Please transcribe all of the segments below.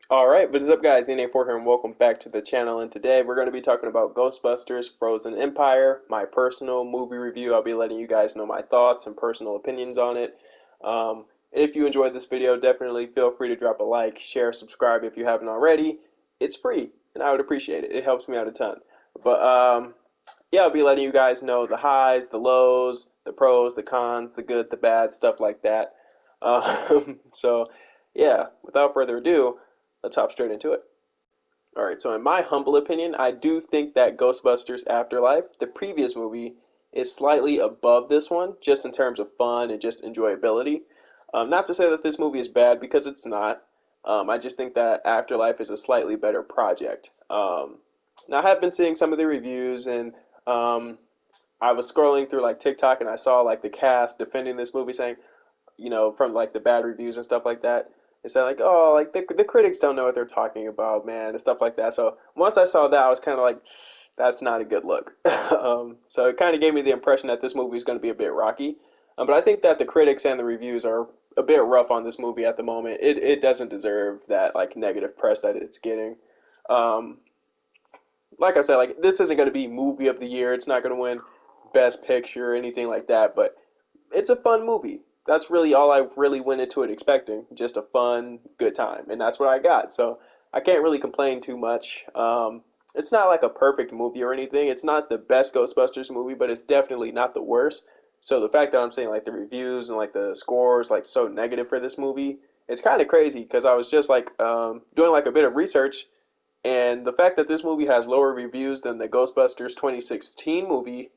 Alright, what is up guys, NA4 here and welcome back to the channel, and today we're going to be talking about Ghostbusters Frozen Empire, my personal movie review. I'll be letting you guys know my thoughts and personal opinions on it. If you enjoyed this video, definitely feel free to drop a like, share, subscribe if you haven't already. It's free, and I would appreciate it. It helps me out a ton. But yeah, I'll be letting you guys know the highs, the lows, the pros, the cons, the good, the bad, stuff like that. So yeah, without further ado, let's hop straight into it. Alright, so in my humble opinion, I do think that Ghostbusters Afterlife, the previous movie, is slightly above this one, just in terms of fun and just enjoyability. Not to say that this movie is bad, because it's not. I just think that Afterlife is a slightly better project. Now, I have been seeing some of the reviews, and I was scrolling through like TikTok, and I saw like the cast defending this movie, saying, from like the bad reviews and stuff like that. They said like, oh, like the critics don't know what they're talking about, man, and stuff like that. So once I saw that, I was kind of like, that's not a good look. So it kind of gave me the impression that this movie is going to be a bit rocky. But I think that the critics and the reviews are a bit rough on this movie at the moment. It doesn't deserve that like negative press that it's getting. Um, like I said, like this isn't going to be movie of the year. It's not going to win best picture or anything like that. But it's a fun movie. That's really all I really went into it expecting. Just a fun, good time. And that's what I got. So I can't really complain too much. It's not like a perfect movie or anything. It's not the best Ghostbusters movie, but it's definitely not the worst. So the fact that I'm saying like the reviews and like the scores like so negative for this movie, it's kind of crazy because I was just like doing like a bit of research, and the fact that this movie has lower reviews than the Ghostbusters 2016 movie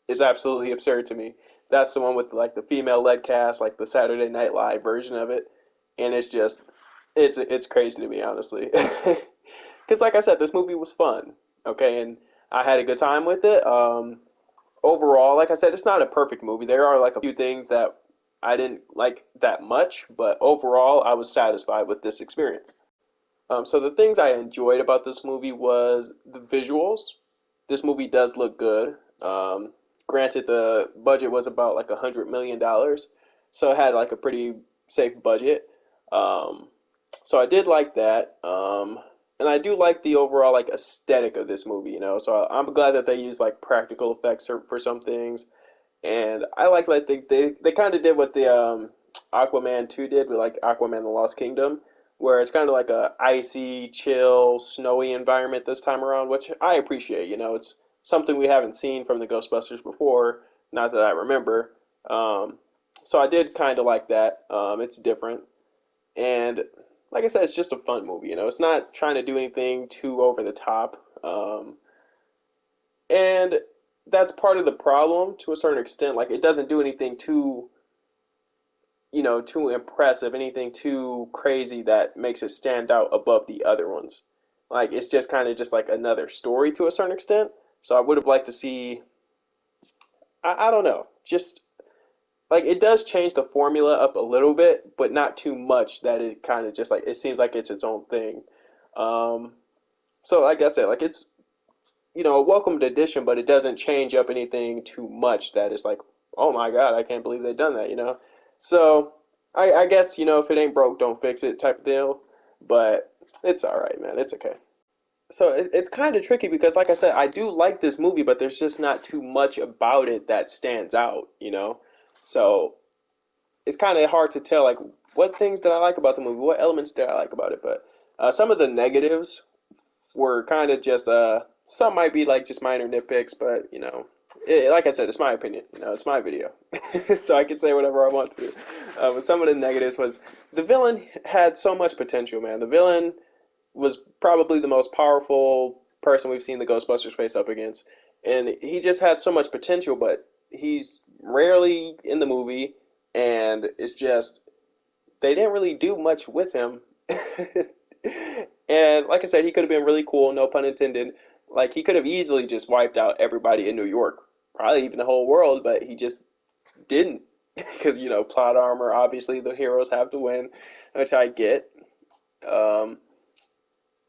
is absolutely absurd to me. That's the one with like the female led cast, like the Saturday Night Live version of it, and it's crazy to me honestly. Because like I said, this movie was fun, okay, and I had a good time with it. Overall, like I said, it's not a perfect movie. There are like a few things that I didn't like that much, but overall, I was satisfied with this experience. So the things I enjoyed about this movie was the visuals. This movie does look good. Granted, the budget was about like $100 million, so it had like a pretty safe budget. Um, so I did like that, and I do like the overall like aesthetic of this movie. So I'm glad that they used like practical effects for some things, and I like they kind of did what the Aquaman 2 did with like Aquaman the Lost Kingdom, where it's kind of like a icy, chill, snowy environment this time around, which I appreciate. It's something we haven't seen from the Ghostbusters before, not that I remember. So I did kind of like that. It's different, and like I said, it's just a fun movie. It's not trying to do anything too over the top, and that's part of the problem to a certain extent. Like it doesn't do anything too impressive, anything too crazy that makes it stand out above the other ones. Like it's just kind of just like another story to a certain extent. So I would have liked to see. I don't know, just like it does change the formula up a little bit, but not too much that it kind of just like it seems like it's its own thing. Um, so like I said, like it's a welcomed addition, but it doesn't change up anything too much that it's like, oh my god, I can't believe they've done that. So I guess if it ain't broke, don't fix it type of deal. But it's all right, man. It's okay. So it's kind of tricky because, like I said, I do like this movie, but there's just not too much about it that stands out. So it's kind of hard to tell, like, what things did I like about the movie? What elements did I like about it? But some of the negatives were kind of just some might be like just minor nitpicks, but like I said, it's my opinion. It's my video, so I can say whatever I want to. But some of the negatives was the villain had so much potential, man. The villain was probably the most powerful person we've seen the Ghostbusters face up against, and he just had so much potential, but he's rarely in the movie, and it's just they didn't really do much with him. And like I said, he could have been really cool, no pun intended. Like he could have easily just wiped out everybody in New York, probably even the whole world, but he just didn't. Because plot armor, obviously the heroes have to win, which I get. Um,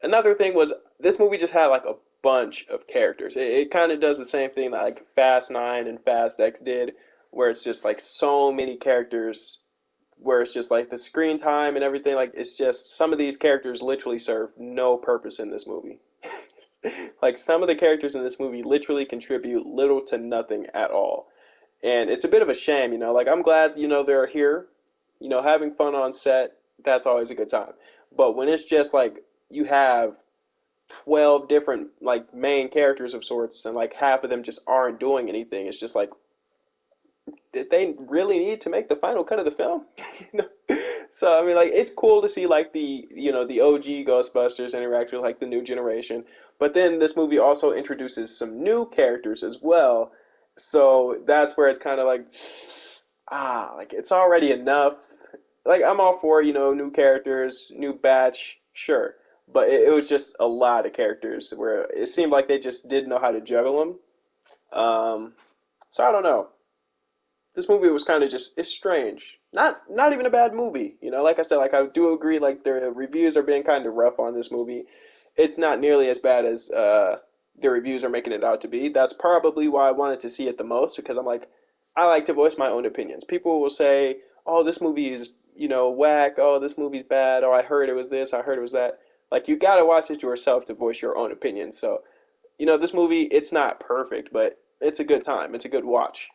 Another thing was this movie just had like a bunch of characters. It kind of does the same thing that like Fast 9 and Fast X did, where it's just like so many characters where it's just like the screen time and everything. Like it's just some of these characters literally serve no purpose in this movie. Like some of the characters in this movie literally contribute little to nothing at all. And it's a bit of a shame, Like I'm glad, they're here, having fun on set. That's always a good time. But when it's just like you have 12 different like main characters of sorts and like half of them just aren't doing anything, it's just like did they really need to make the final cut of the film? You know? So I mean, like it's cool to see like the OG Ghostbusters interact with like the new generation, but then this movie also introduces some new characters as well. So that's where it's kind of like like it's already enough. Like I'm all for new characters, new batch, sure, but it was just a lot of characters where it seemed like they just didn't know how to juggle them. So I don't know, this movie was kind of just it's strange. Not even a bad movie, Like I said, like I do agree, like the reviews are being kind of rough on this movie. It's not nearly as bad as the reviews are making it out to be. That's probably why I wanted to see it the most because I'm like, I like to voice my own opinions. People will say, "Oh, this movie is whack. Oh, this movie's bad. Oh, I heard it was this. I heard it was that." Like you gotta watch it yourself to voice your own opinion. So, this movie it's not perfect, but it's a good time. It's a good watch.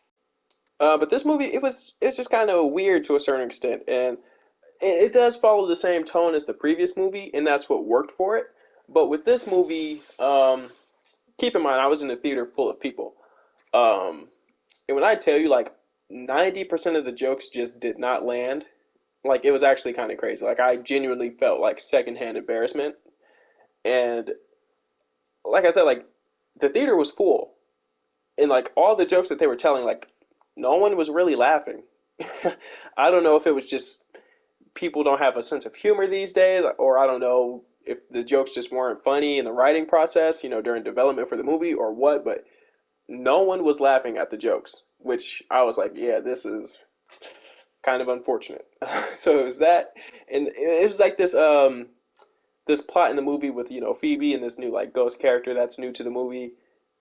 But this movie, it's just kind of weird to a certain extent, and it does follow the same tone as the previous movie, and that's what worked for it. But with this movie, keep in mind, I was in a theater full of people, um, and when I tell you, like 90% of the jokes just did not land. Like it was actually kind of crazy. Like I genuinely felt like secondhand embarrassment, and like I said, like the theater was full, and like all the jokes that they were telling, like no one was really laughing. I don't know if it was just people don't have a sense of humor these days, or I don't know if the jokes just weren't funny in the writing process, during development for the movie or what, but no one was laughing at the jokes, which I was like, yeah, this is kind of unfortunate. So it was that, and it was like this plot in the movie with Phoebe and this new like ghost character that's new to the movie,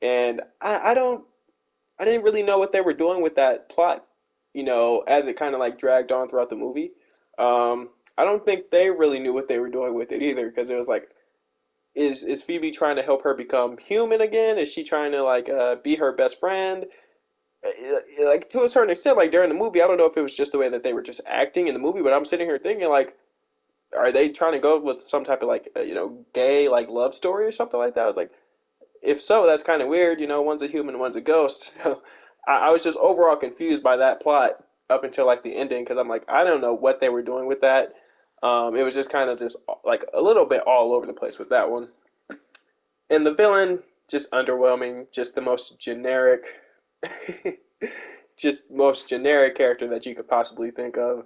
and I didn't really know what they were doing with that plot, as it kind of like dragged on throughout the movie. I don't think they really knew what they were doing with it either, because it was like, is Phoebe trying to help her become human again? Is she trying to like be her best friend? Like to a certain extent, like during the movie, I don't know if it was just the way that they were just acting in the movie, but I'm sitting here thinking like, are they trying to go with some type of like gay like love story or something like that? I was like, if so, that's kind of weird. One's a human, one's a ghost. So I was just overall confused by that plot up until like the ending because I'm like, I don't know what they were doing with that. It was just kind of just like a little bit all over the place with that one. And the villain, just underwhelming, just the most generic, just most generic character that you could possibly think of.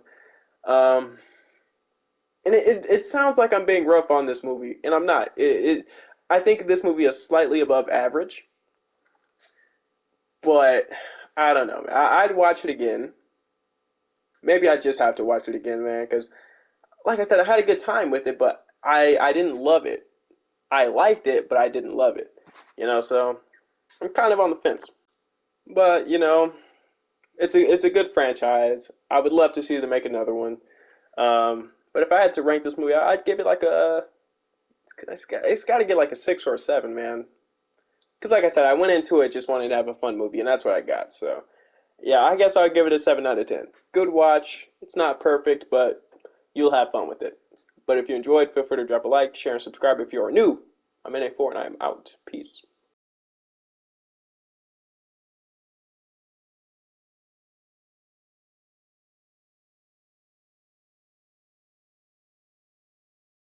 Um, and it sounds like I'm being rough on this movie, and I'm not. I think this movie is slightly above average, but I don't know. I'd watch it again. Maybe I just have to watch it again, man, because like I said, I had a good time with it, but I didn't love it. I liked it, but I didn't love it. So I'm kind of on the fence. But it's a good franchise. I would love to see them make another one. But if I had to rank this movie, I'd give it like it's got to get like a 6 or a 7, man. Because like I said, I went into it just wanting to have a fun movie, and that's what I got. So yeah, I guess I'd give it a 7 out of 10. Good watch. It's not perfect, but you'll have fun with it. But if you enjoyed, feel free to drop a like, share, and subscribe if you are new. I'm NA4 and I'm out. Peace.